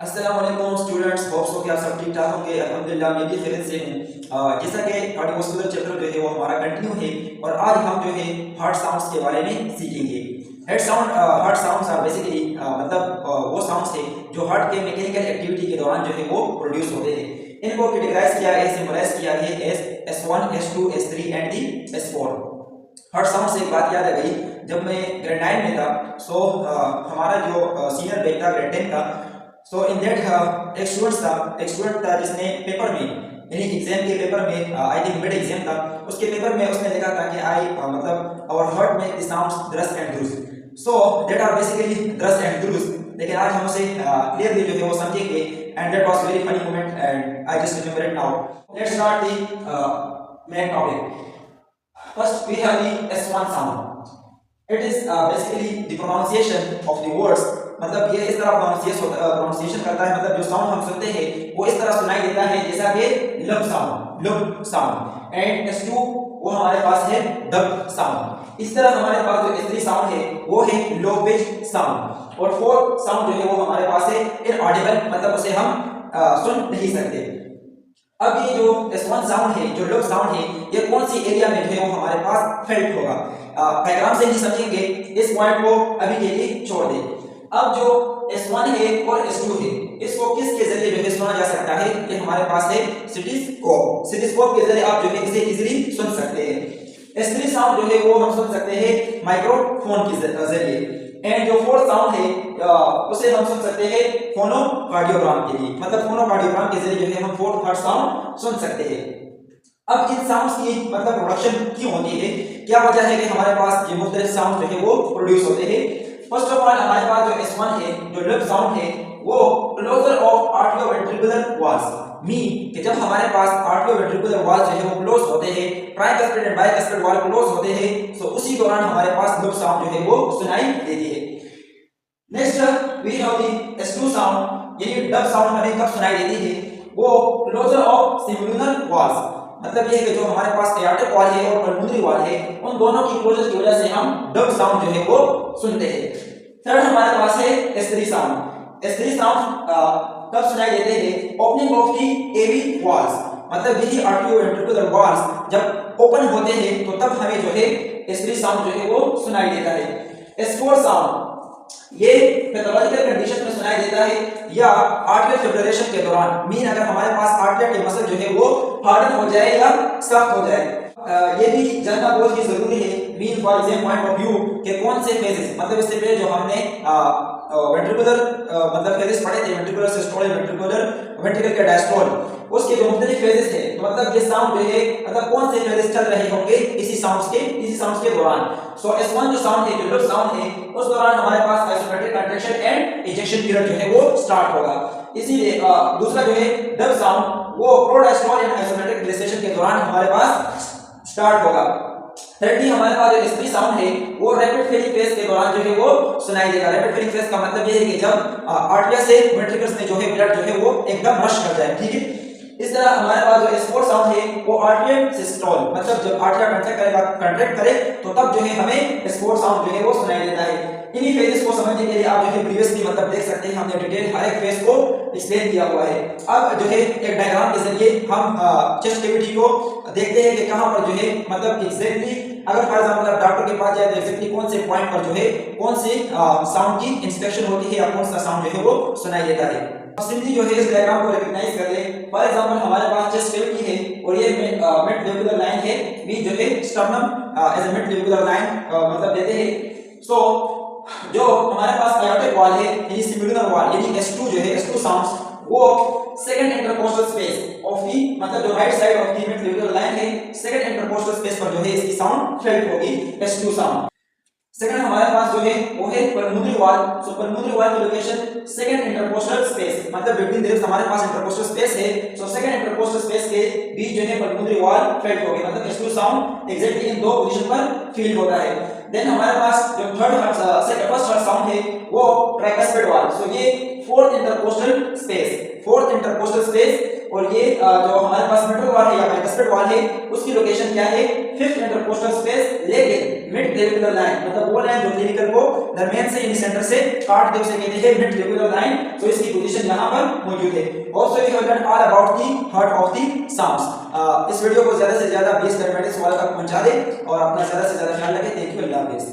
अस्सलाम वालेकुम students, hope so कि आप सब ठीक ठाक होंगे। अल्हम्दुलिल्लाह मैं भी खैरियत से हूँ। जैसा कि कार्डियोवास्कुलर चैप्टर जो है वो हमारा कंटिन्यू है और आज हम जो है हार्ट साउंड्स के बारे में सीखेंगे। हार्ट साउंड्स आर बेसिकली वो साउंड्स है जो हार्ट के मैकेनिकल एक्टिविटी के दौरान जो है वो प्रोड्यूस होते हैं। इनको कैटेगराइज किया गया, सिंबलाइज किया गया as S1, S2, S3 and the S4। Heart sound से एक बात याद आ गई, जब मैं ग्रेड 9 में था हमारा जो सीनियर बैच था ग्रेड 10 का। सो इन दैट एक स्टूडेंट था जिसने पेपर में यानी एग्जाम के पेपर में आई थिंक मिड एग्जाम था, उसके पेपर में उसने लिखा था कि आवर हार्ट में द साउंड्स द्रस एंड द्रुस। सो दैट आर बेसिकली द्रस एंड द्रुस। लेकिन आज हम उसे क्लियरली जो है वो समझेंगे and that was very funny moment and I just remember it now. Let's start the main topic. First, we have the S1 sound. It is basically the pronunciation of the words. मतलब ये इस तरह pronunciation करता है, मतलब जो sound हम सुनते हैं वो इस तरह सुनाई देता है जैसा कि लब साउंड। एंड S2 वो हमारे पास है डब साउंड। इस तरह हमारे पास जो S3 साउंड है वो है लो पिच साउंड और फोर्थ साउंड जो है वो हमारे पास है इनऑडिबल, मतलब उसे हम सुन नहीं सकते। अब ये जो S1 साउंड है, जो लो साउंड है, ये कौन सी एरिया में जो है वो हमारे पास फेल्ट होगा। डायग्राम से ही समझेंगे, इस पॉइंट को अभी के लिए छोड़ दें। अब जो S1 है और S2 है, इसको किसके जरिए जो है सुना जा सकता है, ये हमारे पास है सिटिस्कोप के जरिए आप जो है इसे इजीली सुन सकते हैं। S3 साउंड जो है वो हम सुन सकते हैं माइक्रोफोन के जरिए। एंड जो फोर्थ साउंड है उसे हम सुन सकते हैं फोनोकार्डियोग्राम के लिए, मतलब फोनोकार्डियोग्राम के जरिए जो है हम फोर्थ हार्ट साउंड सुन सकते हैं। अब इन साउंड्स की मतलब प्रोडक्शन क्यों होती है, क्या वजह है कि हमारे पास ये मुख्तलिफ साउंड जो है वो प्रोड्यूस होते हैं। फर्स्ट ऑफ ऑल हमारे पास जो S1 है, जो लब साउंड है, वो क्लोजर ऑफ आर्टियोवेंट्रिकुलर वॉल्स मीन कि जब हमारे पास आर्टियोवेंट्रिकुलर वॉल्स जो है वो क्लोज होते हैं, tricuspid and bicuspid valve close होते हैं, तो उसी दौरान हमारे पास लब साउंड जो है वो सुनाई देती है। Next we have the S2 sound, यानी डब साउंड हमें कब सुनाई देती है, वो क्लोजर ऑफ सिमुलर वॉल्स, मतलब ये है कि जो हमारे पास एआर्टिक वॉल है और पल्मोनरी वॉल है, उन दोनों की क्लोजर की वजह से हम डब साउंड जो है वो सुनते हैं। थर्ड हमारे पास है S3 साउंड। S3 साउंड कब सुनाई देते हैं, opening of the AV valves, मतलब यही आर्टियोवेंट्रिकुलर वॉल्स जब ओपन होते हैं तो तब हमें जो है S3 साउंड जो है वो सुनाई देता है। S4 साउंड ये पैथोलॉजिकल कंडीशन में सुनाई देता है या आर्टरियल फिब्रिलेशन के दौरान, मीन अगर हमारे पास आर्टरियल के मसल जो है वो हार्डन हो जाए या सख्त हो जाए। ये भी जानना बहुत ही जरूरी है, mean for exam point of view के कौन से फेजेस, मतलब इससे पहले जो हमने वेंट्रिकुलर मतलब फेजेस पढ़े थे, वेंट्रिकुलर सिस्टोल, वेंट्रिकल के डायस्टोल, उसके जो मुख्तलिफ फेजेस थे, तो मतलब ये साउंड जो है मतलब कौन से फेजेस चल रहे होंगे इसी साउंड्स के दौरान। सो S1 जो साउंड है, जो लब साउंड है, उस दौरान हमारे पास isometric contraction and ejection period जो है वो स्टार्ट होगा। इसीलिए दूसरा जो है डब साउंड, वो प्रोडायस्टोल एंड आइसोमेट्रिक रिलैक्सेशन के दौरान हमारे पास स्टार्ट होगा। thirdly हमारे पास जो S3 साउंड है वो रैपिड फिलिंग फेज के दौरान जो है वो सुनाई देगा। रैपिड फिलिंग फेज का मतलब ये है कि जब आर्टरिया से वेंट्रिकल्स में जो है ब्लड जो है वो एकदम रश कर जाए, ठीक है। इस तरह हमारे पास जो S4 साउंड है वो आर्टरियल सिस्टोल, मतलब जब आर्टरिया कंट्रैक्ट करे तो तब जो है हमें S4 साउंड जो है वो सुनाई देता है। इन्हीं फेजेस को समझने के लिए आप जो है प्रीवियसली मतलब देख सकते हैं, हमने डिटेल हर एक फेज को एक्सप्लेन किया हुआ है। अब जो है एक डायग्राम के जरिए हम चेस्ट कैविटी को देखते हैं कि कहां पर जो है मतलब एग्जैक्टली अगर फॉर एग्जांपल आप डॉक्टर के पास जाए तो एग्जैक्टली कौन से पॉइंट पर जो है कौन से साउंड की इंस्पेक्शन होती है या कौन सा साउंड जो है वो सुनाई देता है। सिंपली जो है इस डायग्राम को रिकॉग्नाइज कर ले। फॉर एग्जांपल हमारे पास चेस्ट कैविटी है और ये मिड लेवुलर लाइन है, भी जो है स्टर्नम एज अ मिड लेवुलर लाइन मतलब देते हैं। सो जो हमारे पास एयोर्टिक वॉल है यानी सिमुलर वॉल यानी S2 जो है S2 साउंड्स वो second intercostal space of the मतलब जो right side of the mid लेवुलर लाइन है, सेकंड इंटरकोस्टल स्पेस पर जो है इसकी साउंड फेल्ट होगी S2 साउंड। सेकंड हमारे पास जो है वो है पल्मोनरी वॉल। सो पल्मोनरी वॉल की लोकेशन सेकंड इंटरकोस्टल स्पेस, मतलब बिटवीन द रिब्स हमारे पास इंटरकोस्टल स्पेस है, सो सेकंड इंटरकोस्टल स्पेस के बीच जो है पल्मोनरी वॉल फेल्ट होगी, मतलब S2 साउंड एग्जैक्टली इन दो पोजीशन पर फील होता है। देन हमारे पास जो फर्स्ट हार्ट साउंड है वो ट्राइकस्पिड वॉल, सो ये फोर्थ इंटरकोस्टल स्पेस और ये जो हमारे पास मिडल वॉल है या बाइकस्पेड वॉल है उसकी लोकेशन क्या है 5th इंटरकोस्टल स्पेस, लेकिन मिड क्लेविकुलर लाइन मतलब वो लाइन जो क्लेविकल को दरमियान से यानी सेंटर से काट दे उसे कहते हैं मिड क्लेविकुलर लाइन। तो इसकी पोजीशन यहां पर मौजूद है। Also we have learn all about the heart of the sounds. इस वीडियो को ज्यादा से ज्यादा 20 मैथमेटिक्स वालों तक पहुंचा दे और अपना ज्यादा से ज्यादा ख्याल रखें। थैंक यू, अल्लाह हाफिज़।